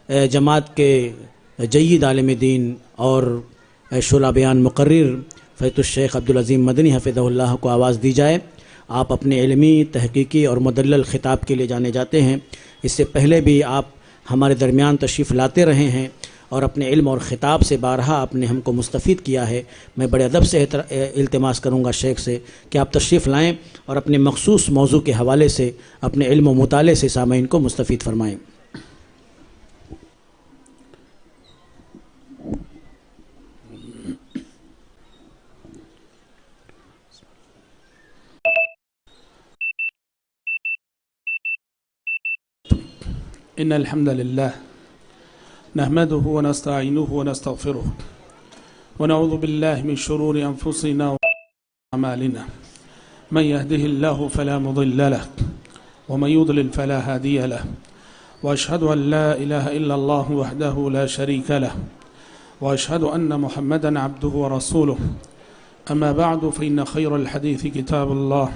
جماعت کے جید عالم دین اور شعلہ بیان مقرر فضیلۃ الشیخ عبدالعظیم مدنی حفظہ اللہ کو آواز دی جائے۔ آپ اپنے علمی، تحقیقی اور مدلل خطاب کے لیے جانے جاتے ہیں۔ اس سے پہلے بھی آپ ہمارے درمیان تشریف لاتے رہے ہیں اور اپنے علم اور خطاب سے بارہا آپ نے ہم کو مستفید کیا ہے۔ میں بڑے ادب سے التماس کروں گا شیخ سے کہ آپ تشریف لائیں اور اپنے مخصوص موضوع کے حوالے سے اپنے علم و مطالعے سے سامعین کو مستفید فرمائیں۔ إن الحمد لله نحمده ونستعينه ونستغفره ونعوذ بالله من شرور أنفسنا وأعمالنا من يهده الله فلا مضل له ومن يضلل فلا هادي له وأشهد أن لا إله إلا الله وحده لا شريك له وأشهد أن محمدا عبده ورسوله أما بعد فإن خير الحديث كتاب الله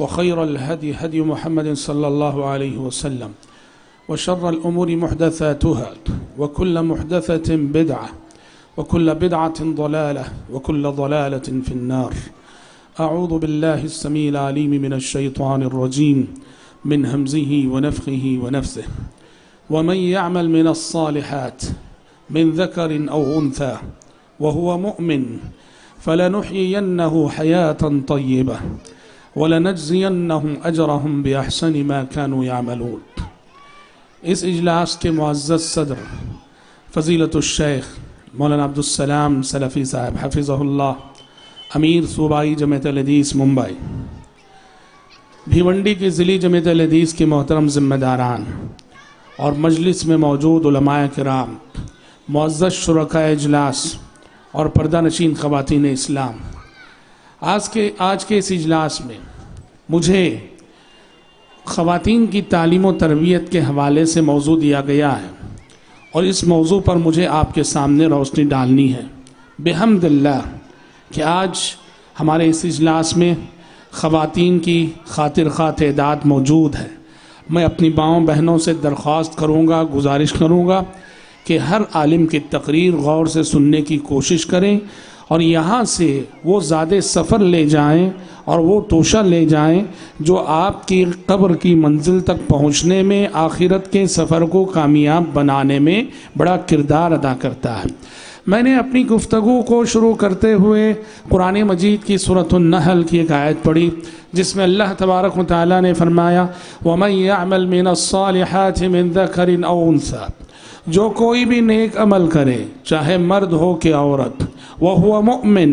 وخير الهدي هدي محمد صلى الله عليه وسلم وشر الأمور محدثاتها وكل محدثة بدعة وكل بدعة ضلالة وكل ضلالة في النار. أعوذ بالله السميع العليم من الشيطان الرجيم من همزه ونفخه ونفثه. ومن يعمل من الصالحات من ذكر أو أنثى وهو مؤمن فلنحيينه حياة طيبة ولنجزينهم أجرهم بأحسن ما كانوا يعملون. اس اجلاس کے معزز صدر فضیلت الشیخ مولانا عبدالسلام سلفی صاحب حفظہ اللہ، امیر صوبائی جمعیت الحدیث ممبئی، بھیونڈی کی ضلعی جمعیت الحدیث کے محترم ذمہ داران اور مجلس میں موجود علماء کرام، معزز شرکاء اجلاس اور پردہ نشین خواتین اسلام، آج کے اس اجلاس میں مجھے خواتین کی تعلیم و تربیت کے حوالے سے موضوع دیا گیا ہے اور اس موضوع پر مجھے آپ کے سامنے روشنی ڈالنی ہے بحمد اللہ کہ آج ہمارے اس اجلاس میں خواتین کی خاطر خواہ تعداد موجود ہے۔ میں اپنی ماؤں بہنوں سے درخواست کروں گا، گزارش کروں گا کہ ہر عالم کی تقریر غور سے سننے کی کوشش کریں اور یہاں سے وہ زیادہ سفر لے جائیں اور وہ توشہ لے جائیں جو آپ کی قبر کی منزل تک پہنچنے میں، آخرت کے سفر کو کامیاب بنانے میں بڑا کردار ادا کرتا ہے۔ میں نے اپنی گفتگو کو شروع کرتے ہوئے قرآن مجید کی سورۃ النحل کی ایک آیت پڑھی جس میں اللہ تبارک و تعالیٰ نے فرمایا وَمَن يَعْمَلْ مِنَ الصَّالِحَاتِ مِن ذَكَرٍ أَوْ أُنثَىٰ، جو کوئی بھی نیک عمل کرے چاہے مرد ہو کہ عورت، وَهُوَ مُؤْمِن،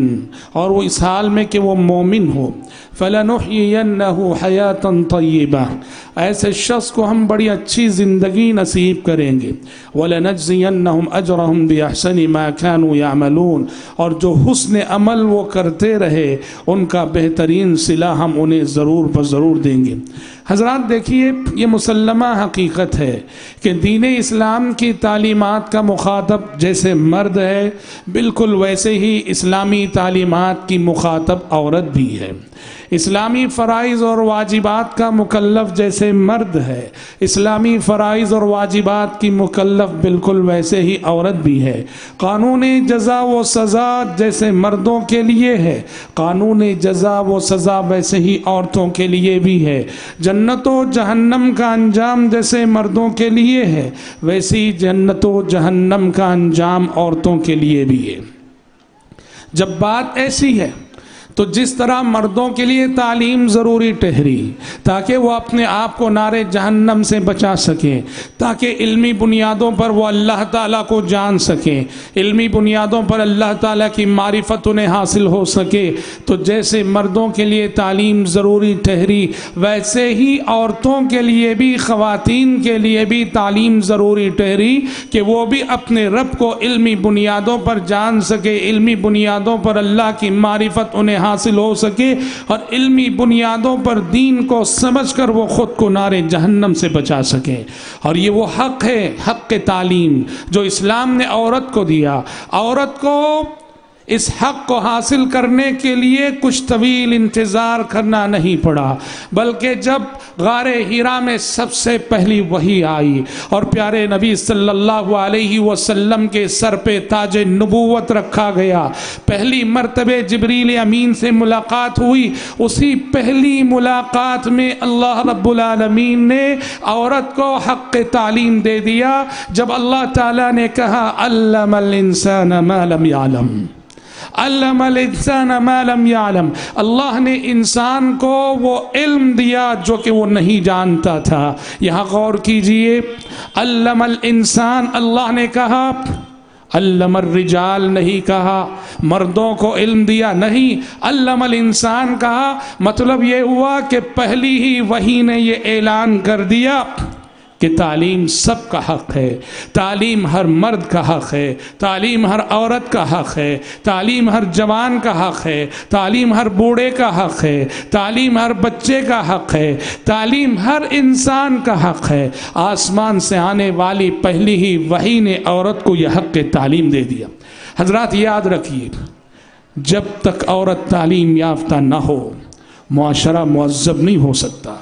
اور وہ اس حال میں کہ وہ مومن ہو، فَلَنُحْيِيَنَّهُ حَيَاةً طَيِّبَةً، ایسے شخص کو ہم بڑی اچھی زندگی نصیب کریں گے، وَلَنَجْزِيَنَّهُمْ أَجْرَهُمْ بِأَحْسَنِ مَا كَانُوا يَعْمَلُونَ، اور جو حسن عمل وہ کرتے رہے ان کا بہترین صلہ ہم انہیں ضرور بضرور دیں گے۔ حضرات دیکھیے، یہ مسلمہ حقیقت ہے کہ دین اسلام کی تعلیمات کا مخاطب جیسے مرد ہے، بالکل ویسے ہی اسلامی تعلیمات کی مخاطب عورت بھی ہے۔ اسلامی فرائض اور واجبات کا مکلف جیسے مرد ہے، اسلامی فرائض اور واجبات کی مکلف بالکل ویسے ہی عورت بھی ہے۔ قانون جزا و سزا جیسے مردوں کے لیے ہے، قانون جزا و سزا ویسے ہی عورتوں کے لیے بھی ہے۔ جنت و جہنم کا انجام جیسے مردوں کے لیے ہے، ویسے ہی جنت و جہنم کا انجام عورتوں کے لیے بھی ہے۔ جب بات ایسی ہے تو جس طرح مردوں کے لیے تعلیم ضروری ٹھہری تاکہ وہ اپنے آپ کو نار جہنم سے بچا سکیں، تاکہ علمی بنیادوں پر وہ اللہ تعالیٰ کو جان سکیں، علمی بنیادوں پر اللہ تعالیٰ کی معرفت انہیں حاصل ہو سکے، تو جیسے مردوں کے لیے تعلیم ضروری ٹھہری ویسے ہی عورتوں کے لیے بھی، خواتین کے لیے بھی تعلیم ضروری ٹھہری کہ وہ بھی اپنے رب کو علمی بنیادوں پر جان سکے، علمی بنیادوں پر اللہ کی معرفت انہیں حاصل ہو سکے اور علمی بنیادوں پر دین کو سمجھ کر وہ خود کو نار جہنم سے بچا سکے۔ اور یہ وہ حق ہے، حق تعلیم جو اسلام نے عورت کو دیا۔ عورت کو اس حق کو حاصل کرنے کے لیے کچھ طویل انتظار کرنا نہیں پڑا، بلکہ جب غار حرا میں سب سے پہلی وحی آئی اور پیارے نبی صلی اللہ علیہ وسلم کے سر پہ تاج نبوت رکھا گیا، پہلی مرتبہ جبریل امین سے ملاقات ہوئی، اسی پہلی ملاقات میں اللہ رب العالمین نے عورت کو حق تعلیم دے دیا، جب اللہ تعالیٰ نے کہا علم الانسان ما لم یعلم، علم الانسان ما لم یعلم، اللہ نے انسان کو وہ علم دیا جو کہ وہ نہیں جانتا تھا۔ یہاں غور کیجئے، علم الانسان اللہ نے کہا، علم الرجال نہیں کہا، مردوں کو علم دیا نہیں، علم الانسان کہا، مطلب یہ ہوا کہ پہلی ہی وحی نے یہ اعلان کر دیا کہ تعلیم سب کا حق ہے، تعلیم ہر مرد کا حق ہے، تعلیم ہر عورت کا حق ہے، تعلیم ہر جوان کا حق ہے، تعلیم ہر بوڑھے کا حق ہے، تعلیم ہر بچے کا حق ہے، تعلیم ہر انسان کا حق ہے۔ آسمان سے آنے والی پہلی ہی وحی نے عورت کو یہ حق تعلیم دے دیا۔ حضرات یاد رکھیے، جب تک عورت تعلیم یافتہ نہ ہو معاشرہ مہذب نہیں ہو سکتا۔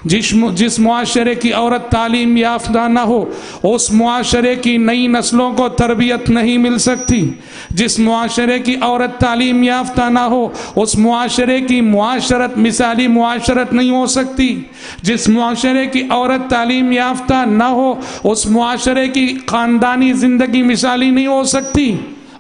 جس معاشرے کی عورت تعلیم یافتہ نہ ہو اس معاشرے کی نئی نسلوں کو تربیت نہیں مل سکتی۔ جس معاشرے کی عورت تعلیم یافتہ نہ ہو اس معاشرے کی معاشرت مثالی معاشرت نہیں ہو سکتی۔ جس معاشرے کی عورت تعلیم یافتہ نہ ہو اس معاشرے کی خاندانی زندگی مثالی نہیں ہو سکتی۔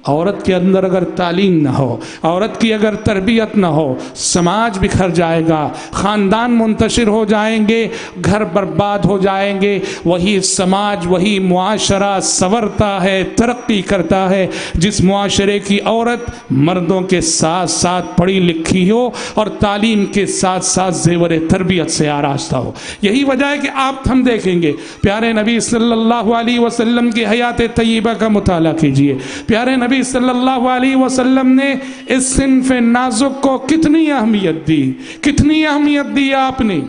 عورت کے اندر اگر تعلیم نہ ہو، عورت کی اگر تربیت نہ ہو، سماج بکھر جائے گا، خاندان منتشر ہو جائیں گے، گھر برباد ہو جائیں گے۔ وہی سماج، وہی معاشرہ سنورتا ہے، ترقی کرتا ہے جس معاشرے کی عورت مردوں کے ساتھ ساتھ پڑھی لکھی ہو اور تعلیم کے ساتھ ساتھ زیور تربیت سے آراستہ ہو۔ یہی وجہ ہے کہ آپ ہم دیکھیں گے پیارے نبی صلی اللہ علیہ وسلم کی حیات طیبہ کا مطالعہ کیجئے، پیارے نبی صلی اللہ علیہ وسلم نے اس صنف نازک کو کتنی اہمیت دی، کتنی اہمیت دی آپ نے۔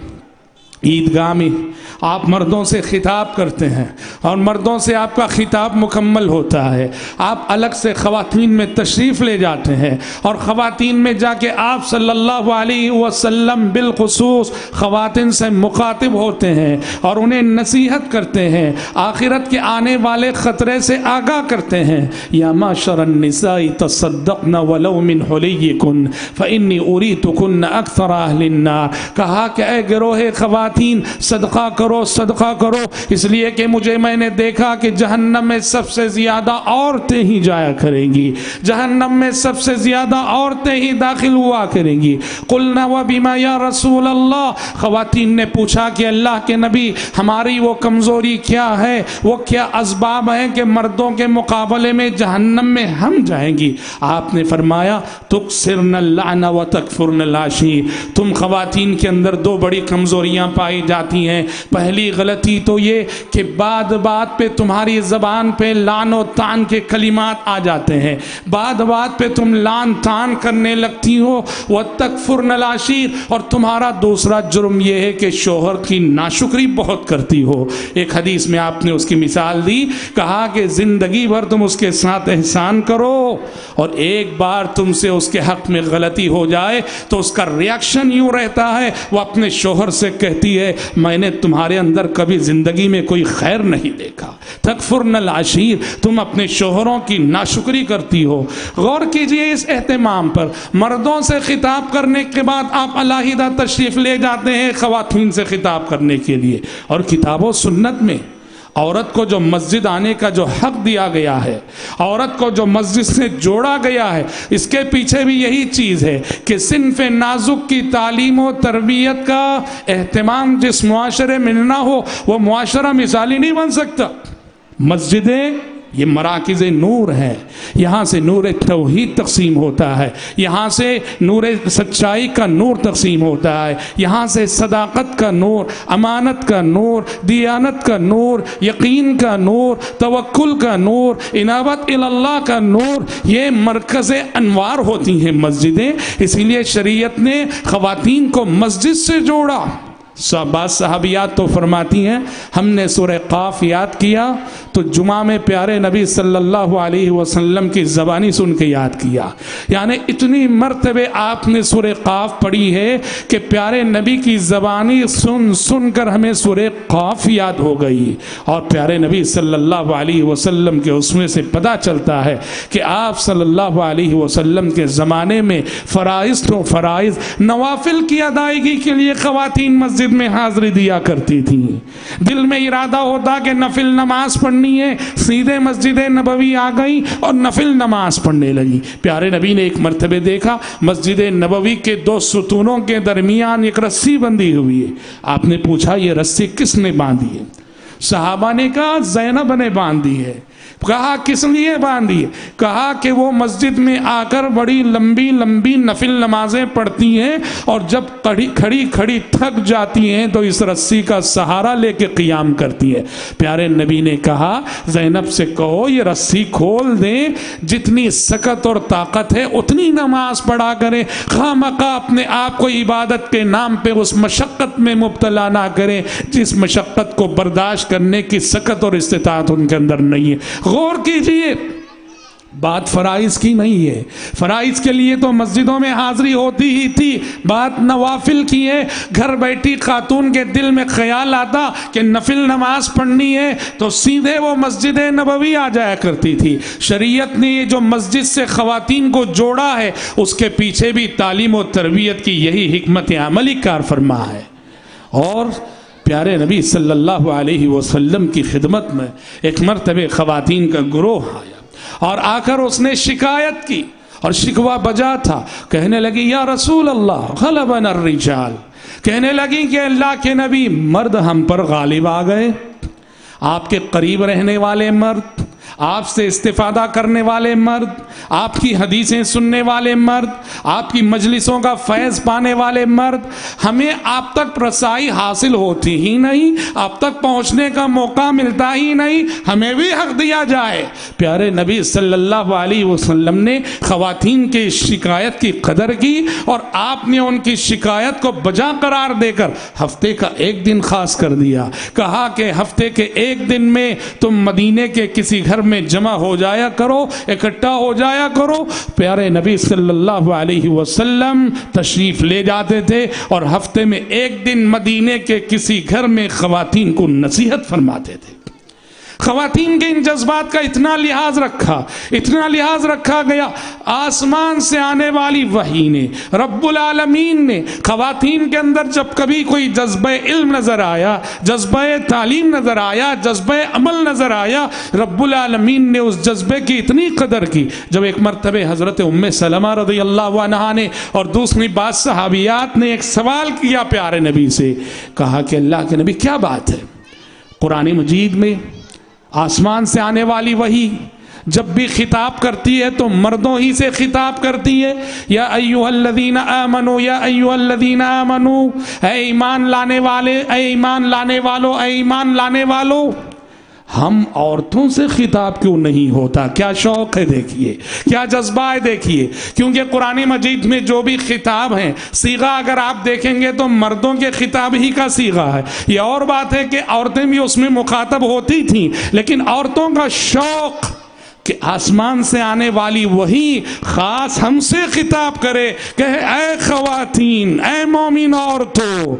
عیدگاہ میں آپ مردوں سے خطاب کرتے ہیں اور مردوں سے آپ کا خطاب مکمل ہوتا ہے، آپ الگ سے خواتین میں تشریف لے جاتے ہیں اور خواتین میں جا کے آپ صلی اللہ علیہ وسلم بالخصوص خواتین سے مخاطب ہوتے ہیں اور انہیں نصیحت کرتے ہیں، آخرت کے آنے والے خطرے سے آگاہ کرتے ہیں۔ یا معشر النساء تصدقن ولو من حلیکن فانی اریتکن اکثر اہل النار، کہا کہ اے گروہ خواتین صدقہ کرو، صدقہ کرو، اس لیے کہ میں نے دیکھا کہ جہنم میں سب سے زیادہ عورتیں ہی جایا کریں گی، جہنم میں سب سے زیادہ عورتیں ہی داخل ہوا کریں گی۔ قلنا وبما یا رسول اللہ، خواتین نے پوچھا کہ اللہ کے نبی ہماری وہ کمزوری کیا ہے، وہ کیا اسباب ہیں کہ مردوں کے مقابلے میں جہنم میں ہم جائیں گی؟ آپ نے فرمایا تکثرن اللعن وتکفرن العشیر، تم خواتین کے اندر دو بڑی کمزوریاں پائی جاتی ہیں۔ پہلی غلطی تو یہ کہ بات بات پہ تمہاری زبان پہ لعن و طعن کے کلمات آ جاتے ہیں، بات بات پہ تم لعن طعن کرنے لگتی ہو۔ وتکفرن العشیر، اور تمہارا دوسرا جرم یہ ہے کہ شوہر کی ناشکری بہت کرتی ہو۔ ایک حدیث میں آپ نے اس کی مثال دی، کہا کہ زندگی بھر تم اس کے ساتھ احسان کرو اور ایک بار تم سے اس کے حق میں غلطی ہو جائے تو اس کا ریاکشن یوں رہتا ہے، وہ اپنے شوہر سے کہتی ہے میں نے تمہارے اندر کبھی زندگی میں کوئی خیر نہیں دیکھا۔ تکفرن العشیر، تم اپنے شوہروں کی ناشکری کرتی ہو۔ غور کیجئے اس اہتمام پر، مردوں سے خطاب کرنے کے بعد آپ علیحدہ تشریف لے جاتے ہیں خواتین سے خطاب کرنے کے لیے، اور کتاب و سنت میں عورت کو جو مسجد آنے کا جو حق دیا گیا ہے، عورت کو جو مسجد سے جوڑا گیا ہے، اس کے پیچھے بھی یہی چیز ہے کہ صنف نازک کی تعلیم و تربیت کا اہتمام جس معاشرے میں نہ ہو وہ معاشرہ مثالی نہیں بن سکتا۔ مسجدیں یہ مراکز نور ہیں، یہاں سے نور توحید تقسیم ہوتا ہے، یہاں سے نور سچائی کا نور تقسیم ہوتا ہے، یہاں سے صداقت کا نور، امانت کا نور، دیانت کا نور، یقین کا نور، توکل کا نور، انابت اللہ کا نور، یہ مرکز انوار ہوتی ہیں مسجدیں۔ اسی لیے شریعت نے خواتین کو مسجد سے جوڑا، بعض صحابیات تو فرماتی ہیں ہم نے سورہ قاف یاد کیا تو جمعہ میں پیارے نبی صلی اللہ علیہ وسلم کی زبانی سن کے یاد کیا، یعنی اتنی مرتبہ آپ نے سورہ قاف پڑھی ہے کہ پیارے نبی کی زبانی سن سن کر ہمیں سورہ قاف یاد ہو گئی۔ اور پیارے نبی صلی اللہ علیہ وسلم کے اس میں سے پتہ چلتا ہے کہ آپ صلی اللہ علیہ وسلم کے زمانے میں فرائض تو فرائض، نوافل کی ادائیگی کے لیے خواتین مسجد میں حاضری دیا کرتی تھیں۔ دل میں ارادہ ہوتا کہ نفل نماز پڑھنی ہے، سیدھے مسجد نبوی آ گئی اور نفل نماز پڑھنے لگی۔ پیارے نبی نے ایک مرتبہ دیکھا مسجد نبوی کے دو ستونوں کے درمیان ایک رسی بندھی ہوئی ہے۔ آپ نے پوچھا یہ رسی کس نے باندھی ہے؟ صحابہ نے کہا زینب نے باندھی ہے۔ کہا کس لیے باندھی ہے؟ کہا کہ وہ مسجد میں آ کر بڑی لمبی لمبی نفل نمازیں پڑھتی ہیں اور جب کھڑی کھڑی تھک جاتی ہیں تو اس رسی کا سہارا لے کے قیام کرتی ہے۔ پیارے نبی نے کہا زینب سے کہو یہ رسی کھول دیں، جتنی سکت اور طاقت ہے اتنی نماز پڑھا کریں، خواہ مخواہ اپنے آپ کو عبادت کے نام پہ اس مشقت میں مبتلا نہ کریں جس مشقت کو برداشت کرنے کی سکت اور استطاعت ان کے اندر نہیں ہے۔ غور کیجئے، بات فرائض کی نہیں ہے، فرائض کے لیے تو مسجدوں میں حاضری ہوتی ہی تھی، بات نوافل کی ہے۔ گھر بیٹھی خاتون کے دل میں خیال آتا کہ نفل نماز پڑھنی ہے تو سیدھے وہ مسجد نبوی آ جایا کرتی تھی۔ شریعت نے یہ جو مسجد سے خواتین کو جوڑا ہے اس کے پیچھے بھی تعلیم و تربیت کی یہی حکمت عملی کار فرما ہے۔ اور پیارے نبی صلی اللہ علیہ وسلم کی خدمت میں ایک مرتبہ خواتین کا گروہ آیا اور آ کر اس نے شکایت کی اور شکوہ بجا تھا، کہنے لگی یا رسول اللہ غلبنا الرجال، کہنے لگی کہ اللہ کے نبی مرد ہم پر غالب آ گئے، آپ کے قریب رہنے والے مرد، آپ سے استفادہ کرنے والے مرد، آپ کی حدیثیں سننے والے مرد، آپ کی مجلسوں کا فیض پانے والے مرد، ہمیں آپ تک رسائی حاصل ہوتی ہی نہیں، آپ تک پہنچنے کا موقع ملتا ہی نہیں، ہمیں بھی حق دیا جائے۔ پیارے نبی صلی اللہ علیہ وسلم نے خواتین کی شکایت کی قدر کی اور آپ نے ان کی شکایت کو بجا قرار دے کر ہفتے کا ایک دن خاص کر دیا۔ کہا کہ ہفتے کے ایک دن میں تم مدینے کے کسی گھر میں جمع ہو جایا کرو، اکٹھا ہو جایا کرو۔ پیارے نبی صلی اللہ علیہ وسلم تشریف لے جاتے تھے اور ہفتے میں ایک دن مدینے کے کسی گھر میں خواتین کو نصیحت فرماتے تھے۔ خواتین کے ان جذبات کا اتنا لحاظ رکھا گیا، آسمان سے آنے والی وحی نے، رب العالمین نے خواتین کے اندر جب کبھی کوئی جذبہ علم نظر آیا، جذبہ تعلیم نظر آیا، جذبہ عمل نظر آیا، رب العالمین نے اس جذبے کی اتنی قدر کی۔ جب ایک مرتبہ حضرت ام سلمہ رضی اللہ عنہا نے اور دوسری بعض صحابیات نے ایک سوال کیا پیارے نبی سے، کہا کہ اللہ کے نبی کیا بات ہے؟ قرآن مجید میں آسمان سے آنے والی وحی جب بھی خطاب کرتی ہے تو مردوں ہی سے خطاب کرتی ہے، یا ایھا الذین آمنوا، یا ایھا الذین آمنوا، اے ایمان لانے والے، اے ایمان لانے والو، اے ایمان لانے والو۔ ہم عورتوں سے خطاب کیوں نہیں ہوتا؟ کیا شوق ہے دیکھیے، کیا جذبہ ہے دیکھیے، کیونکہ قرآن مجید میں جو بھی خطاب ہیں صیغہ اگر آپ دیکھیں گے تو مردوں کے خطاب ہی کا صیغہ ہے۔ یہ اور بات ہے کہ عورتیں بھی اس میں مخاطب ہوتی تھیں، لیکن عورتوں کا شوق کہ آسمان سے آنے والی وہی خاص ہم سے خطاب کرے کہ اے خواتین، اے مومن عورتوں۔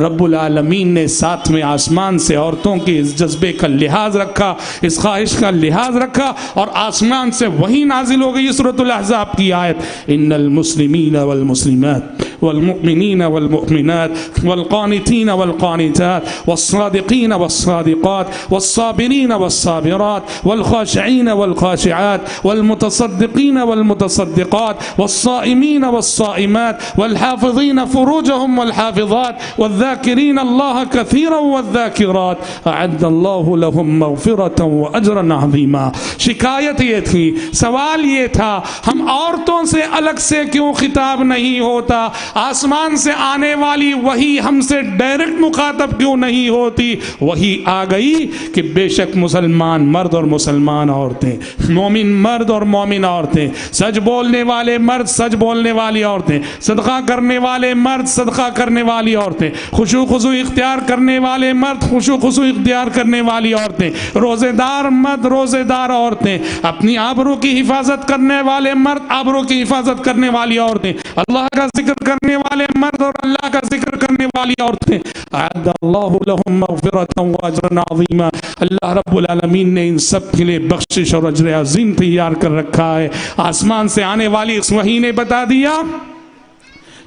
رب العالمین نے ساتھ میں آسمان سے عورتوں کے اس جذبے کا لحاظ رکھا، اس خواہش کا لحاظ رکھا، اور آسمان سے وہی نازل ہو گئی سورۃ الاحزاب کی آیت، ان المسلمین والمسلمات والمؤمنین والمؤمنات والقانتین والقانتات والصادقین والصادقات والصابرین والصابرات والخاشعین والخاشعات والمتصدقین والمتصدقات والصائمین والصائمات والحافظین فروجهم والحافظات والذاکرین اللہ کثیرا والذاکرات اعد اللہ لهم مغفرة واجرا عظیما۔ شکایت یہ تھی، سوال یہ تھا، ہم عورتوں سے الگ سے کیوں خطاب نہیں ہوتا؟ آسمان سے آنے والی وہی ہم سے ڈائریکٹ مخاطب کیوں نہیں ہوتی؟ وہی آ گئی کہ بے شک مسلمان مرد اور مسلمان عورتیں، مومن مرد اور مومن عورتیں، سچ بولنے والے مرد، سچ بولنے والی عورتیں، صدقہ کرنے والے مرد، صدقہ کرنے والی عورتیں، خشوع خضوع اختیار کرنے والے مرد، خشوع خضوع اختیار کرنے والی عورتیں، روزے دار مرد، روزے دار عورتیں، اپنی آبرو کی حفاظت کرنے والے مرد، آبرو کی حفاظت کرنے والی عورتیں، اللہ کا ذکر کرنے والے مرد اور اللہ کا ذکر کرنے والی عورتیں، اعد اللہ لہم مغفرۃ واجرا عظیما، اللہ رب العالمین نے ان سب کے لیے بخشش اور اجر عظیم تیار کر رکھا ہے۔ آسمان سے آنے والی اس وحی نے بتا دیا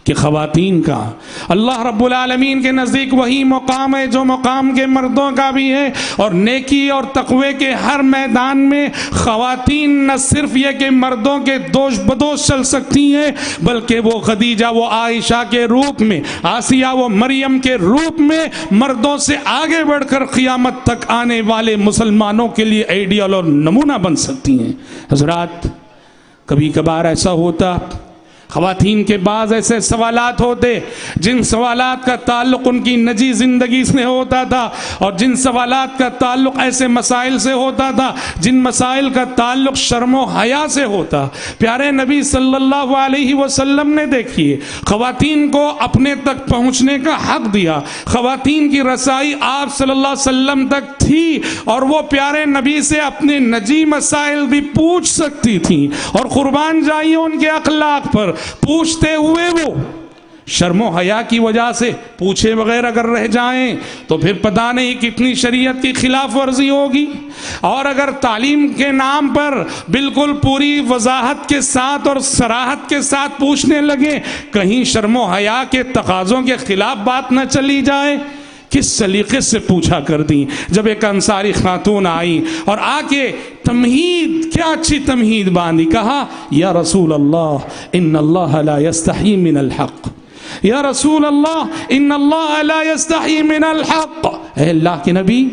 کہ خواتین کا اللہ رب العالمین کے نزدیک وہی مقام ہے جو مقام کے مردوں کا بھی ہے، اور نیکی اور تقوی کے ہر میدان میں خواتین نہ صرف یہ کہ مردوں کے دوش بدوش چل سکتی ہیں، بلکہ وہ خدیجہ و عائشہ کے روپ میں، آسیہ و مریم کے روپ میں مردوں سے آگے بڑھ کر قیامت تک آنے والے مسلمانوں کے لیے آئیڈیل اور نمونہ بن سکتی ہیں۔ حضرات، کبھی کبھار ایسا ہوتا خواتین کے بعض ایسے سوالات ہوتے جن سوالات کا تعلق ان کی نجی زندگی سے ہوتا تھا، اور جن سوالات کا تعلق ایسے مسائل سے ہوتا تھا جن مسائل کا تعلق شرم و حیا سے ہوتا۔ پیارے نبی صلی اللہ علیہ وسلم نے دیکھیے خواتین کو اپنے تک پہنچنے کا حق دیا، خواتین کی رسائی آپ صلی اللہ علیہ وسلم تک تھی، اور وہ پیارے نبی سے اپنے نجی مسائل بھی پوچھ سکتی تھیں، اور قربان جائیے ان کے اخلاق پر پوچھتے ہوئے وہ شرم و حیا کی وجہ سے پوچھے بغیر اگر رہ جائیں تو پھر پتہ نہیں کتنی شریعت کی خلاف ورزی ہوگی، اور اگر تعلیم کے نام پر بالکل پوری وضاحت کے ساتھ اور صراحت کے ساتھ پوچھنے لگے، کہیں شرم و حیا کے تقاضوں کے خلاف بات نہ چلی جائے۔ کس سلیقے سے پوچھا کر دیں۔ جب ایک انصاری خاتون آئی اور آ کے تمہید، کیا اچھی تمہید باندھی، کہا یا رسول اللہ ان اللہ لا یستحی من الحق، یا رسول اللہ ان اللہ لا یستحی من الحق۔ اے اللہ کے نبی،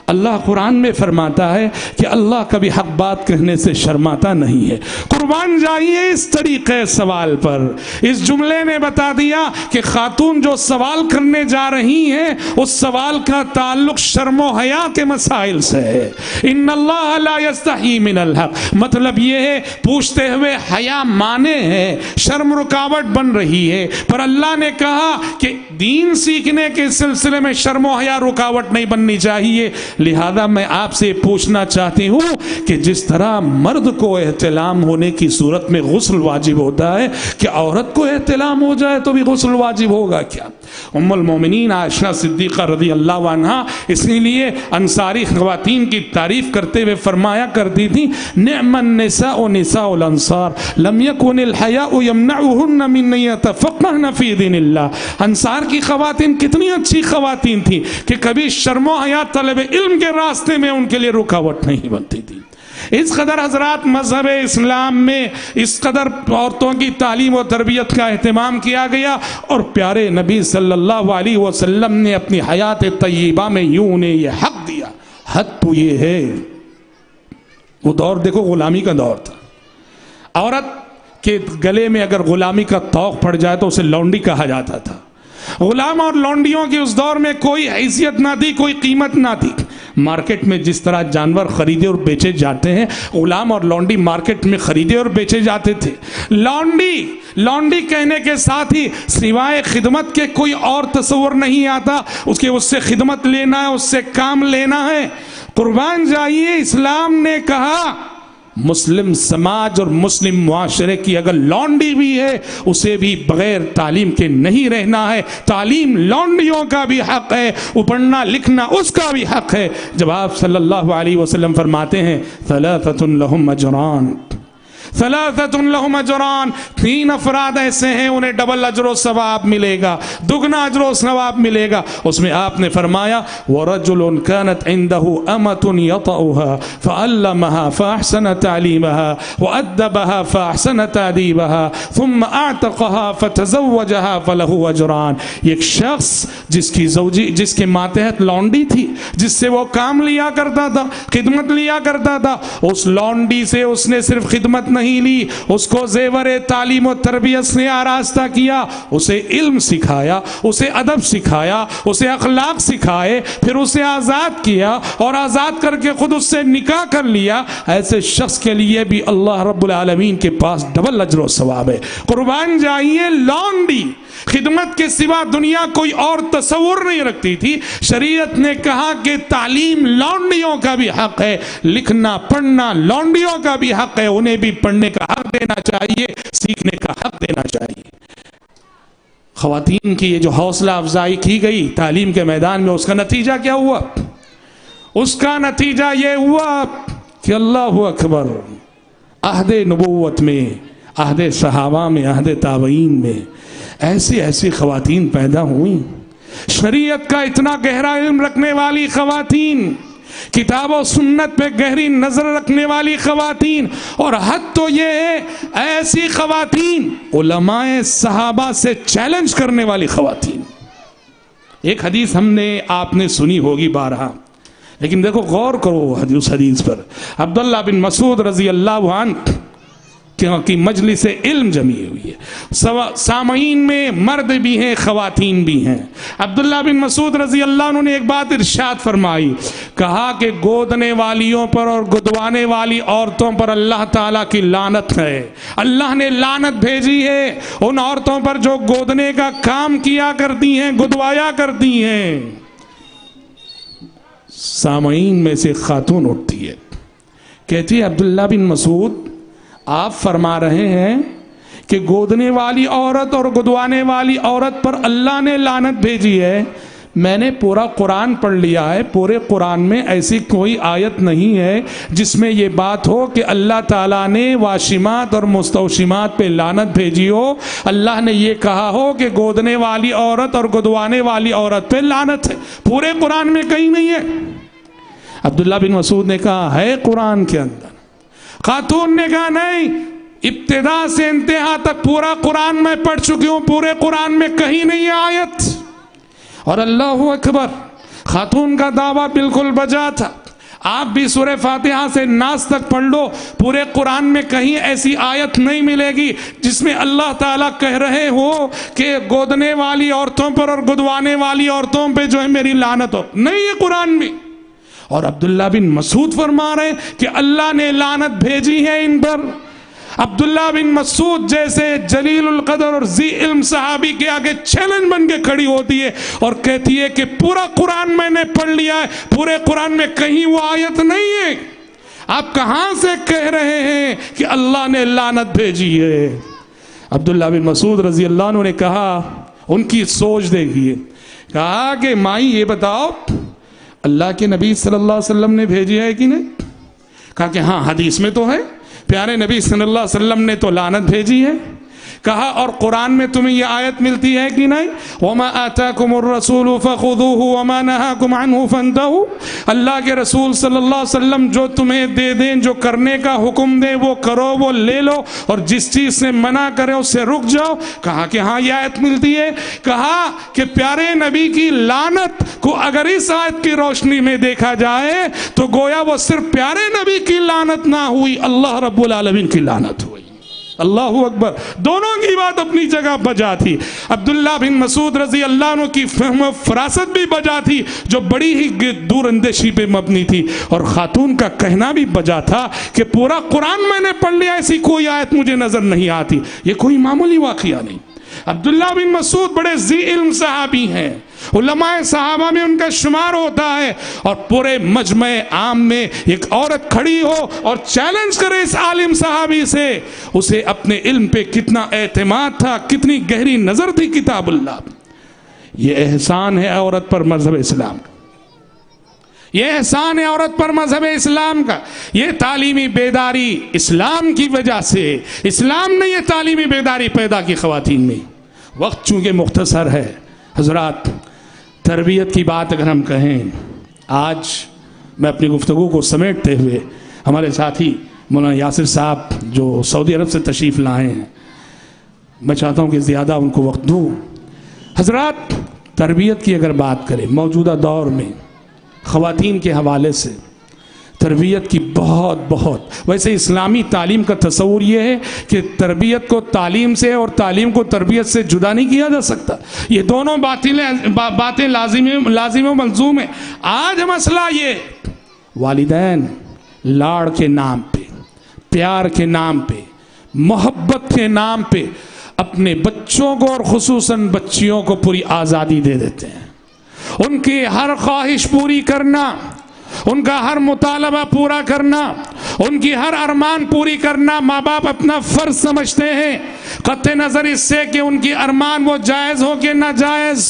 اللہ قرآن میں فرماتا ہے کہ اللہ کبھی حق بات کہنے سے شرماتا نہیں ہے۔ قربان جائیے اس طریقے سوال پر، اس جملے نے بتا دیا کہ خاتون جو سوال کرنے جا رہی ہیں اس سوال کا تعلق شرم و حیا کے مسائل سے ہے۔ ان اللہ لا یستحی من الحق، مطلب یہ ہے پوچھتے ہوئے حیا مانے ہے، شرم رکاوٹ بن رہی ہے، پر اللہ نے کہا کہ دین سیکھنے کے سلسلے میں شرم و حیا رکاوٹ نہیں بننی چاہیے۔ لہذا میں آپ سے پوچھنا چاہتی ہوں کہ جس طرح مرد کو احتلام ہونے کی صورت میں غسل واجب ہوتا ہے، کہ عورت کو احتلام ہو جائے تو بھی غسل واجب ہوگا کیا؟ ام المومنین عائشہ صدیقہ رضی اللہ عنہا اسی لیے انصاری خواتین کی تعریف کرتے ہوئے فرمایا کرتی تھی، نعم النساء نساء الانصار لم يكن الحیاء یمنعهن من ان يتفقهن فی دین اللہ۔ انصار کی خواتین کتنی اچھی خواتین تھیں کہ کبھی شرم و حیا طلب علم کے راستے میں ان کے لیے رکاوٹ نہیں بنتی تھی۔ اس قدر حضرات مذہب اسلام میں اس قدر عورتوں کی تعلیم و تربیت کا اہتمام کیا گیا، اور پیارے نبی صلی اللہ علیہ وسلم نے اپنی حیات طیبہ میں یوں انہیں یہ حق دیا۔ حق تو یہ ہے، وہ دور دیکھو غلامی کا دور تھا، عورت کے گلے میں اگر غلامی کا طوق پڑ جائے تو اسے لونڈی کہا جاتا تھا۔ غلام اور لونڈیوں کی اس دور میں کوئی حیثیت نہ تھی، کوئی قیمت نہ تھی۔ مارکیٹ میں جس طرح جانور خریدے اور بیچے جاتے ہیں، غلام اور لونڈی مارکیٹ میں خریدے اور بیچے جاتے تھے۔ لونڈی کہنے کے ساتھ ہی سوائے خدمت کے کوئی اور تصور نہیں آتا، اس سے خدمت لینا ہے، اس سے کام لینا ہے۔ قربان جائیے، اسلام نے کہا مسلم سماج اور مسلم معاشرے کی اگر لونڈی بھی ہے اسے بھی بغیر تعلیم کے نہیں رہنا ہے۔ تعلیم لونڈیوں کا بھی حق ہے، پڑھنا لکھنا اس کا بھی حق ہے۔ جب آپ صلی اللہ علیہ وسلم فرماتے ہیں ثلاثۃ لہم اجران، ثلاثۃ لہم اجران، 3 افراد ایسے ہیں انہیں ڈبل اجر و ثواب ملے گا، دگنا اجر و ثواب ملے گا۔ اس میں آپ نے فرمایا وَرَجُلٌ كَانَتْ عِنْدَهُ أَمَةٌ يَطَأُهَا فَعَلَّمَهَا فَأَحْسَنَ تَعْلِيمَهَا وَأَدَّبَهَا فَأَحْسَنَ تَأْدِيبَهَا ثُمَّ أَعْتَقَهَا فَتَزَوَّجَهَا فَلَهُ أَجْرَانِ۔ ایک شخص جس کے ماتحت لونڈی تھی، جس سے وہ کام لیا کرتا تھا، خدمت لیا کرتا تھا، اس لونڈی سے اس نے صرف خدمت نہیں نہیں لی، اس کو زیور تعلیم و تربیت سے آراستہ کیا، اسے علم سکھایا، اسے ادب سکھایا، اسے اخلاق سکھائے، پھر اسے آزاد کیا اور آزاد کر کے خود اس سے نکاح کر لیا، ایسے شخص کے لیے بھی اللہ رب العالمین کے پاس ڈبل اجر و ثواب ہے۔ قربان جائیے، لونڈی خدمت کے سوا دنیا کوئی اور تصور نہیں رکھتی تھی۔ شریعت نے کہا کہ تعلیم لونڈیوں کا بھی حق ہے، لکھنا پڑھنا لونڈیوں کا بھی حق ہے، انہیں بھی پڑھنے کا حق دینا چاہیے، سیکھنے کا حق دینا چاہیے۔ خواتین کی یہ جو حوصلہ افزائی کی گئی تعلیم کے میدان میں، اس کا نتیجہ کیا ہوا؟ اس کا نتیجہ یہ ہوا کہ اللہ اکبر، عہد نبوت میں، عہد صحابہ میں، عہد تابعین میں ایسی ایسی خواتین پیدا ہوئیں، شریعت کا اتنا گہرا علم رکھنے والی خواتین، کتاب و سنت پہ گہری نظر رکھنے والی خواتین، اور حد تو یہ ہے ایسی خواتین علماء صحابہ سے چیلنج کرنے والی خواتین۔ ایک حدیث ہم نے آپ نے سنی ہوگی بارہا، لیکن دیکھو غور کرو اس حدیث پر۔ عبداللہ بن مسعود رضی اللہ عنہ کی مجلس علم جمی ہوئی ہے، سامعین میں مرد بھی ہیں خواتین بھی ہیں۔ عبداللہ بن مسعود رضی اللہ عنہ نے ایک بات ارشاد فرمائی، کہا کہ گودنے والیوں پر اور گدوانے والی عورتوں پر اللہ تعالیٰ کی لعنت ہے، اللہ نے لعنت بھیجی ہے ان عورتوں پر جو گودنے کا کام کیا کرتی ہیں، گدوایا کرتی ہیں۔ سامعین میں سے خاتون اٹھتی ہے، کہتی ہے عبداللہ بن مسعود آپ فرما رہے ہیں کہ گودنے والی عورت اور گدوانے والی عورت پر اللہ نے لعنت بھیجی ہے، میں نے پورا قرآن پڑھ لیا ہے، پورے قرآن میں ایسی کوئی آیت نہیں ہے جس میں یہ بات ہو کہ اللہ تعالیٰ نے واشمات اور مستوشمات پہ لعنت بھیجی ہو، اللہ نے یہ کہا ہو کہ گودنے والی عورت اور گدوانے والی عورت پہ لعنت ہے، پورے قرآن میں کہیں نہیں ہے۔ عبداللہ بن مسعود نے کہا ہے قرآن کے اندر۔ خاتون نے کہا نہیں، ابتدا سے انتہا تک پورا قرآن میں پڑھ چکی ہوں، پورے قرآن میں کہیں نہیں ہے آیت۔ اور اللہ اکبر، خاتون کا دعویٰ بالکل بجا تھا۔ آپ بھی سورہ فاتحہ سے ناس تک پڑھ لو، پورے قرآن میں کہیں ایسی آیت نہیں ملے گی جس میں اللہ تعالیٰ کہہ رہے ہو کہ گودنے والی عورتوں پر اور گدوانے والی عورتوں پہ جو ہے میری لعنت ہو، نہیں ہے قرآن میں۔ اور عبداللہ بن مسعود فرما رہے کہ اللہ نے لعنت بھیجی ہے ان پر۔ عبداللہ بن مسعود جیسے جلیل القدر اور ذی علم صحابی کے آگے چیلنج بن کے کھڑی ہوتی ہے اور کہتی ہے کہ پورا قرآن میں نے پڑھ لیا ہے، پورے قرآن میں کہیں وہ آیت نہیں ہے، آپ کہاں سے کہہ رہے ہیں کہ اللہ نے لعنت بھیجی ہے؟ عبداللہ بن مسعود رضی اللہ عنہ نے کہا، ان کی سوچ دیکھیے، کہا کہ مائی یہ بتاؤ اللہ کے نبی صلی اللہ علیہ وسلم نے بھیجی ہے کہ نہیں؟ کہا کہ ہاں حدیث میں تو ہے، پیارے نبی صلی اللہ علیہ وسلم نے تو لعنت بھیجی ہے۔ کہا اور قرآن میں تمہیں یہ آیت ملتی ہے کہ نہیں؟ وَمَا آتَاكُمُ الرَّسُولُ فَخُذُوهُ وَمَا نَهَاكُمْ عَنْهُ فَانْتَهُوا، اللہ کے رسول صلی اللہ علیہ وسلم جو تمہیں دے دیں، جو کرنے کا حکم دے وہ کرو، وہ لے لو، اور جس چیز سے منع کرے اس سے رک جاؤ۔ کہا کہ ہاں یہ آیت ملتی ہے۔ کہا کہ پیارے نبی کی لعنت کو اگر اس آیت کی روشنی میں دیکھا جائے تو گویا وہ صرف پیارے نبی کی لعنت نہ ہوئی، اللہ رب العالمین کی لعنت ہوئی۔ اللہ اکبر، دونوں کی بات اپنی جگہ بجا تھی۔ عبداللہ بن مسعود رضی اللہ عنہ کی فہم و فراست بھی بجا تھی جو بڑی ہی دور اندیشی پہ مبنی تھی، اور خاتون کا کہنا بھی بجا تھا کہ پورا قرآن میں نے پڑھ لیا، ایسی کوئی آیت مجھے نظر نہیں آتی۔ یہ کوئی معمولی واقعہ نہیں۔ عبداللہ بن مسعود بڑے ذی علم صحابی ہیں، علماء صحابہ میں ان کا شمار ہوتا ہے، اور پورے مجمع عام میں ایک عورت کھڑی ہو اور چیلنج کرے اس عالم صحابی سے، اسے اپنے علم پہ کتنا اعتماد تھا، کتنی گہری نظر تھی کتاب اللہ۔ یہ احسان ہے عورت پر مذہب اسلام کا، یہ احسان ہے عورت پر مذہب اسلام کا، یہ تعلیمی بیداری اسلام کی وجہ سے، اسلام نے یہ تعلیمی بیداری پیدا کی خواتین میں۔ وقت چونکہ مختصر ہے حضرات، تربیت کی بات اگر ہم کہیں، آج میں اپنی گفتگو کو سمیٹتے ہوئے ہمارے ساتھی مولانا یاسر صاحب جو سعودی عرب سے تشریف لائے ہیں، میں چاہتا ہوں کہ زیادہ ان کو وقت دوں۔ حضرات، تربیت کی اگر بات کریں موجودہ دور میں خواتین کے حوالے سے، تربیت کی بہت ویسے اسلامی تعلیم کا تصور یہ ہے کہ تربیت کو تعلیم سے اور تعلیم کو تربیت سے جدا نہیں کیا جا سکتا. یہ دونوں باتیں لازم و ملزوم ہیں. آج مسئلہ یہ والدین لاڑ کے نام پہ، پیار کے نام پہ، محبت کے نام پہ اپنے بچوں کو اور خصوصاً بچیوں کو پوری آزادی دے دیتے ہیں. ان کی ہر خواہش پوری کرنا، ان کا ہر مطالبہ پورا کرنا، ان کی ہر ارمان پوری کرنا ماں باپ اپنا فرض سمجھتے ہیں، قطع نظر اس سے کہ ان کی ارمان وہ جائز ہو کہ ناجائز.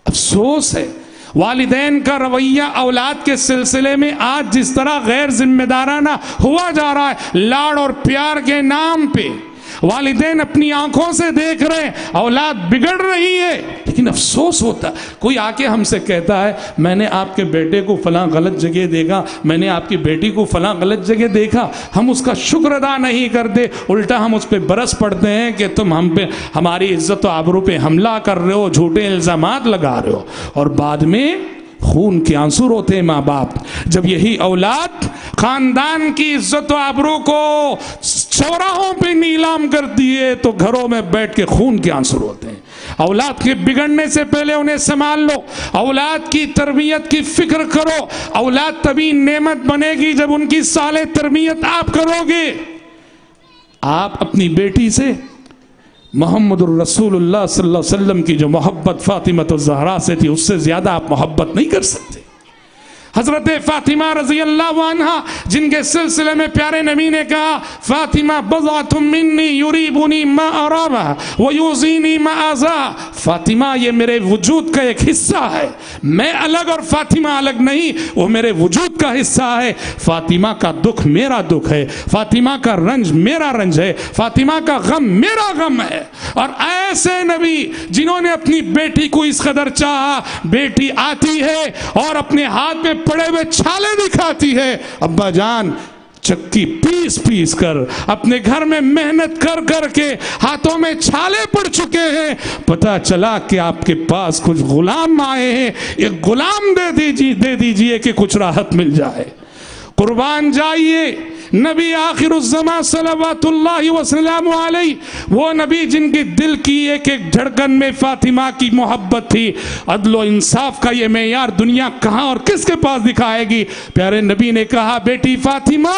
افسوس ہے والدین کا رویہ اولاد کے سلسلے میں آج جس طرح غیر ذمہ دارانہ ہوا جا رہا ہے. لاڑ اور پیار کے نام پہ والدین اپنی آنکھوں سے دیکھ رہے ہیں اولاد بگڑ رہی ہے، لیکن افسوس ہوتا کوئی آ کے ہم سے کہتا ہے میں نے آپ کے بیٹے کو فلاں غلط جگہ دیکھا، میں نے آپ کی بیٹی کو فلاں غلط جگہ دیکھا، ہم اس کا شکر ادا نہیں کرتے، الٹا ہم اس پہ برس پڑتے ہیں کہ تم ہم پہ ہماری عزت و آبرو پہ حملہ کر رہے ہو، جھوٹے الزامات لگا رہے ہو. اور بعد میں خون کے آنسو روتے ہیں ماں باپ جب یہی اولاد خاندان کی عزت و آبرو کو چوراہوں پہ نیلام کرتی ہے تو گھروں میں بیٹھ کے خون کے آنسو روتے ہیں. اولاد کے بگڑنے سے پہلے انہیں سنبھال لو، اولاد کی تربیت کی فکر کرو. اولاد تبھی نعمت بنے گی جب ان کی صالح تربیت آپ کرو گے. آپ اپنی بیٹی سے محمد الرسول اللہ صلی اللہ علیہ وسلم کی جو محبت فاطمہ الزہرا سے تھی اس سے زیادہ آپ محبت نہیں کر سکتے. حضرت فاطمہ رضی اللہ عنہ جن کے سلسلے میں پیارے نبی نے کہا فاطمہ بضعۃ منی یریبنی ما ارابہ ویؤذینی ما آذا، فاطمہ یہ میرے وجود کا ایک حصہ ہے، میں الگ اور فاطمہ الگ نہیں، وہ میرے وجود کا حصہ ہے. فاطمہ کا دکھ میرا دکھ ہے، فاطمہ کا رنج میرا رنج ہے، فاطمہ کا غم میرا غم ہے. اور ایسے نبی جنہوں نے اپنی بیٹی کو اس قدر چاہا، بیٹی آتی ہے اور اپنے ہاتھ میں پڑے ہوئے چھالے دکھاتی ہے، ابا جان چکی پیس پیس کر اپنے گھر میں محنت کر کر کے ہاتھوں میں چھالے پڑ چکے ہیں، پتہ چلا کہ آپ کے پاس کچھ غلام آئے ہیں، ایک غلام دے دیجئے کہ کچھ راحت مل جائے. قربان جائیے نبی آخر الزمان صلوات اللہ وسلم علیہ، وہ نبی جن کی دل کی ایک ایک دھڑکن میں فاطمہ کی محبت تھی. عدل و انصاف کا یہ معیار دنیا کہاں اور کس کے پاس دکھائے گی؟ پیارے نبی نے کہا بیٹی فاطمہ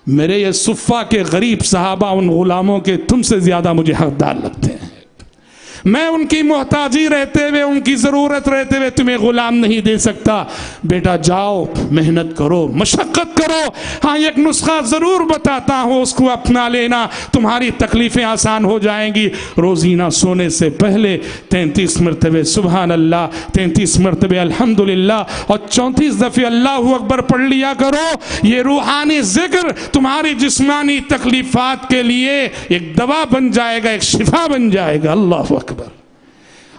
میرے یہ صفہ کے غریب صحابہ ان غلاموں کے تم سے زیادہ مجھے حقدار لگتے ہیں. میں ان کی محتاجی رہتے ہوئے، ان کی ضرورت رہتے ہوئے تمہیں غلام نہیں دے سکتا. بیٹا جاؤ محنت کرو، مشقت کرو. ہاں ایک نسخہ ضرور بتاتا ہوں، اس کو اپنا لینا، تمہاری تکلیفیں آسان ہو جائیں گی. روزینہ سونے سے پہلے 33 مرتبہ سبحان اللہ، 33 مرتبہ الحمدللہ اور 34 دفعہ اللہ اکبر پڑھ لیا کرو. یہ روحانی ذکر تمہاری جسمانی تکلیفات کے لیے ایک دوا بن جائے گا، ایک شفا بن جائے گا. اللہ اکبر.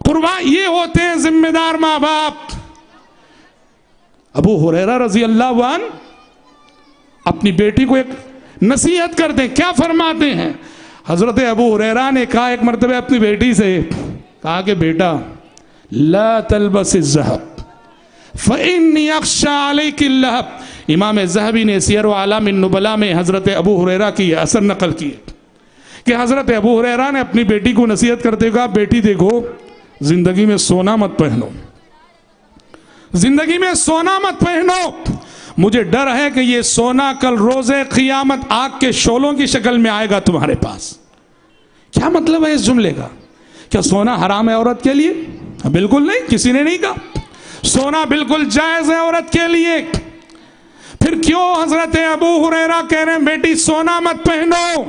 قربان یہ ہوتے ہیں ذمہ دار ماں باپ. ابو ہریرہ رضی اللہ عنہ اپنی بیٹی کو ایک نصیحت کرتے ہیں، کیا فرماتے ہیں؟ حضرت ابو ہریرہ نے کہا ایک مرتبہ اپنی بیٹی سے کہا کہ بیٹا لا تلبس الذهب فإني أخشى عليك اللهب. امام ذہبی نے سیر و اعلام النبلاء میں حضرت ابو ہریرہ کی اثر نقل کی کہ حضرت ابو ہریرہ نے اپنی بیٹی کو نصیحت کرتے کہا بیٹی دیکھو زندگی میں سونا مت پہنو، زندگی میں سونا مت پہنو، مجھے ڈر ہے کہ یہ سونا کل روز قیامت آگ کے شعلوں کی شکل میں آئے گا تمہارے پاس. کیا مطلب ہے اس جملے کا؟ کیا سونا حرام ہے عورت کے لیے؟ بالکل نہیں، کسی نے نہیں کہا. سونا بالکل جائز ہے عورت کے لیے. پھر کیوں حضرت ابو ہریرہ کہہ رہے ہیں بیٹی سونا مت پہنو؟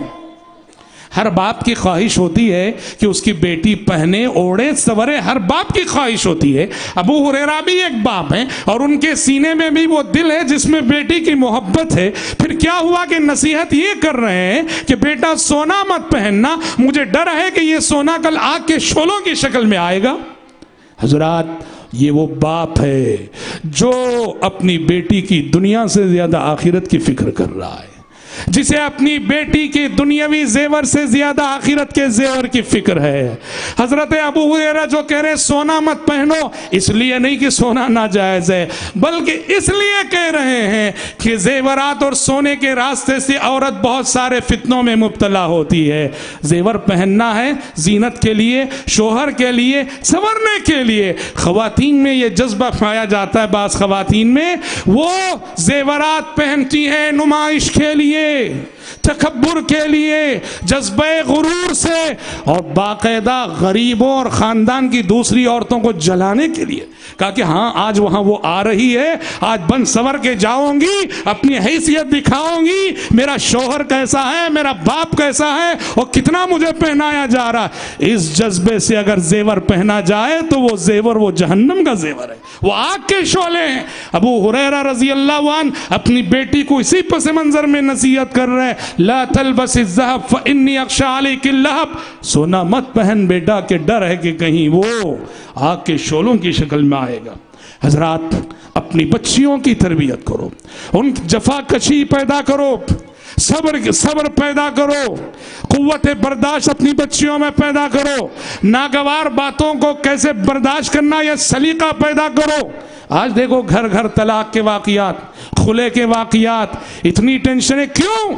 ہر باپ کی خواہش ہوتی ہے کہ اس کی بیٹی پہنے اوڑھے سورے، ہر باپ کی خواہش ہوتی ہے. ابو ہریرہ بھی ایک باپ ہیں اور ان کے سینے میں بھی وہ دل ہے جس میں بیٹی کی محبت ہے. پھر کیا ہوا کہ نصیحت یہ کر رہے ہیں کہ بیٹا سونا مت پہننا، مجھے ڈر ہے کہ یہ سونا کل آگ کے شعلوں کی شکل میں آئے گا. حضرات یہ وہ باپ ہے جو اپنی بیٹی کی دنیا سے زیادہ آخرت کی فکر کر رہا ہے. جسے اپنی بیٹی کی دنیاوی زیور سے زیادہ آخرت کے زیور کی فکر ہے۔ حضرت ابو ہریرہ جو کہہ رہے سونا مت پہنو، اس لیے نہیں کہ سونا ناجائز ہے، بلکہ اس لیے کہہ رہے ہیں کہ زیورات اور سونے کے راستے سے عورت بہت سارے فتنوں میں مبتلا ہوتی ہے۔ زیور پہننا ہے زینت کے لیے، شوہر کے لیے، سنورنے کے لیے۔ خواتین میں یہ جذبہ پایا جاتا ہے، بعض خواتین میں وہ زیورات پہنتی ہیں نمائش کے لیے، تکبر کے لیے، جذبہ غرور سے، اور باقاعدہ غریبوں اور خاندان کی دوسری عورتوں کو جلانے کے لیے۔ کہا کہ ہاں آج وہاں وہ آ رہی ہے، آج بن سور کے جاؤں گی، اپنی حیثیت دکھاؤں گی، میرا شوہر کیسا ہے، میرا باپ کیسا ہے، اور کتنا مجھے پہنایا جا رہا ہے۔ اس جذبے سے اگر زیور پہنا جائے تو وہ زیور وہ جہنم کا زیور ہے، وہ آگ کے شعلے ہیں۔ ابو ہریرہ رضی اللہ عنہ اپنی بیٹی کو اسی پس منظر میں نصیحت کر رہے ہیں، لا تلبس الذهب فإني أخشى عليك اللهب، سونا مت پہن بیٹا کہ ڈر ہے کہ کہیں وہ آگ کے شعلوں کی شکل میں آئے گا۔ حضرات اپنی بچیوں کی تربیت کرو، ان جفا کشی پیدا کرو، صبر پیدا کرو، قوت برداشت اپنی بچیوں میں پیدا کرو، ناگوار باتوں کو کیسے برداشت کرنا یہ سلیقہ پیدا کرو۔ آج دیکھو گھر گھر طلاق کے واقعات، خلے کے واقعات، اتنی ٹینشنیں کیوں؟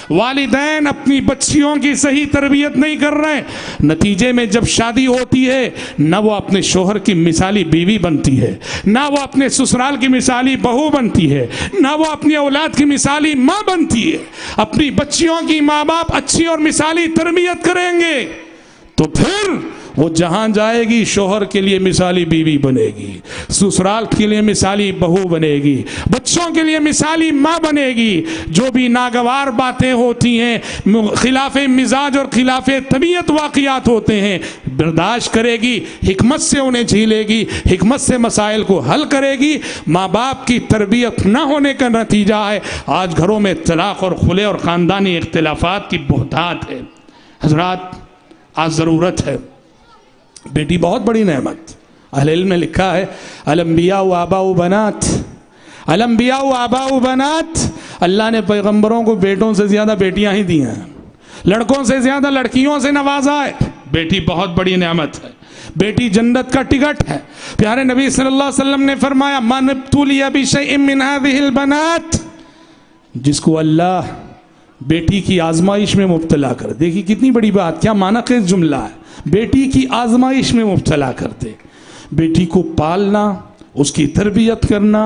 والدین اپنی بچیوں کی صحیح تربیت نہیں کر رہے، نتیجے میں جب شادی ہوتی ہے نہ وہ اپنے شوہر کی مثالی بیوی بنتی ہے، نہ وہ اپنے سسرال کی مثالی بہو بنتی ہے، نہ وہ اپنی اولاد کی مثالی ماں بنتی ہے۔ اپنی بچیوں کی ماں باپ اچھی اور مثالی تربیت کریں گے تو پھر وہ جہاں جائے گی شوہر کے لیے مثالی بیوی بنے گی، سسرال کے لیے مثالی بہو بنے گی، بچوں کے لیے مثالی ماں بنے گی۔ جو بھی ناگوار باتیں ہوتی ہیں، خلاف مزاج اور خلاف طبیعت واقعات ہوتے ہیں، برداشت کرے گی، حکمت سے انہیں جھیلے گی، حکمت سے مسائل کو حل کرے گی۔ ماں باپ کی تربیت نہ ہونے کا نتیجہ ہے آج گھروں میں طلاق اور خلے اور خاندانی اختلافات کی بہتات ہے۔ حضرات آج ضرورت ہے، بیٹی بہت بڑی نعمت۔ اہل علم نے لکھا ہے الانبیاء و آباء و بنات، الانبیاء و آباء و بنات، اللہ نے پیغمبروں کو بیٹوں سے زیادہ بیٹیاں ہی دی ہیں، لڑکوں سے زیادہ لڑکیوں سے نوازا ہے۔ بیٹی بہت بڑی نعمت ہے، بیٹی جنت کا ٹکٹ ہے۔ پیارے نبی صلی اللہ علیہ وسلم نے فرمایا من ابتلی بشیء من هذه البنات، جس کو اللہ بیٹی کی آزمائش میں مبتلا کر، دیکھیے کتنی بڑی بات، کیا معنی خیز جملہ ہے، بیٹی کی آزمائش میں مبتلا کرتے۔ بیٹی کو پالنا، اس کی تربیت کرنا،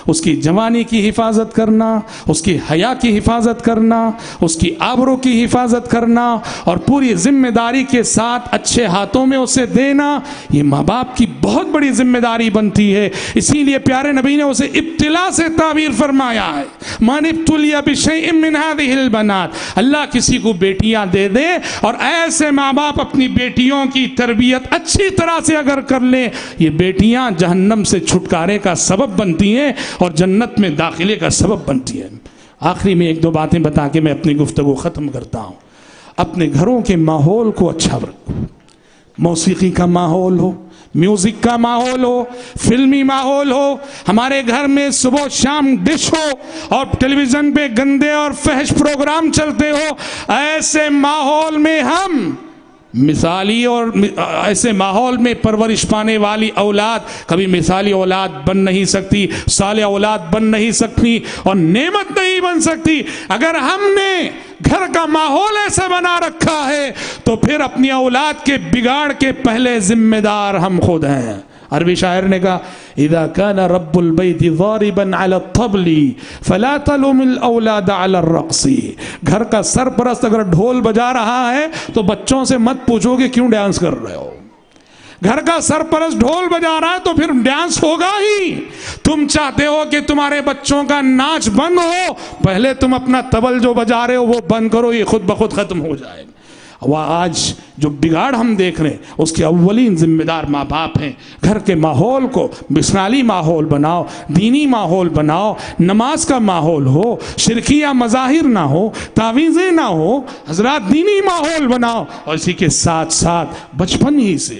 اس کی جوانی کی حفاظت کرنا، اس کی حیا کی حفاظت کرنا، اس کی آبرو کی حفاظت کرنا، اور پوری ذمہ داری کے ساتھ اچھے ہاتھوں میں اسے دینا، یہ ماں باپ کی بہت بڑی ذمہ داری بنتی ہے۔ اسی لیے پیارے نبی نے اسے ابتلا سے تعبیر فرمایا ہے، من ابتلی بشیء من هذه البنات، اللہ کسی کو بیٹیاں دے دے اور ایسے ماں باپ اپنی بیٹیوں کی تربیت اچھی طرح سے اگر کر لیں، یہ بیٹیاں جہنم سے چھٹکارے کا سبب بنتی ہیں اور جنت میں داخلے کا سبب بنتی ہیں۔ آخری میں ایک دو باتیں بتا کے میں اپنی گفتگو ختم کرتا ہوں۔ اپنے گھروں کے ماحول کو اچھا رکھو، موسیقی کا ماحول ہو، میوزک کا ماحول ہو، فلمی ماحول ہو، ہمارے گھر میں صبح شام ڈش ہو اور ٹیلی ویژن پہ گندے اور فحش پروگرام چلتے ہو، ایسے ماحول میں ہم مثالی اور ایسے ماحول میں پرورش پانے والی اولاد کبھی مثالی اولاد بن نہیں سکتی، صالح اولاد بن نہیں سکتی اور نعمت نہیں بن سکتی۔ اگر ہم نے گھر کا ماحول ایسا بنا رکھا ہے تو پھر اپنی اولاد کے بگاڑ کے پہلے ذمہ دار ہم خود ہیں۔ عربی شاعر نے کہا اذا كان رب البيت ضاربا على الطبل فلا تلوم الاولاد على الرقص، گھر کا سرپرست اگر ڈھول بجا رہا ہے تو بچوں سے مت پوچھو کہ کیوں ڈانس کر رہے ہو۔ گھر کا سرپرست ڈھول بجا رہا ہے تو پھر ڈانس ہوگا ہی۔ تم چاہتے ہو کہ تمہارے بچوں کا ناچ بند ہو، پہلے تم اپنا طبل جو بجا رہے ہو وہ بند کرو، یہ خود بخود ختم ہو جائے گا۔ وہ آج جو بگاڑ ہم دیکھ رہے ہیں اس کے اولین ذمہ دار ماں باپ ہیں۔ گھر کے ماحول کو مثالی ماحول بناؤ، دینی ماحول بناؤ، نماز کا ماحول ہو، شرکیہ مظاہر نہ ہو، تعویذیں نہ ہو، حضرات دینی ماحول بناؤ، اور اسی کے ساتھ ساتھ بچپن ہی سے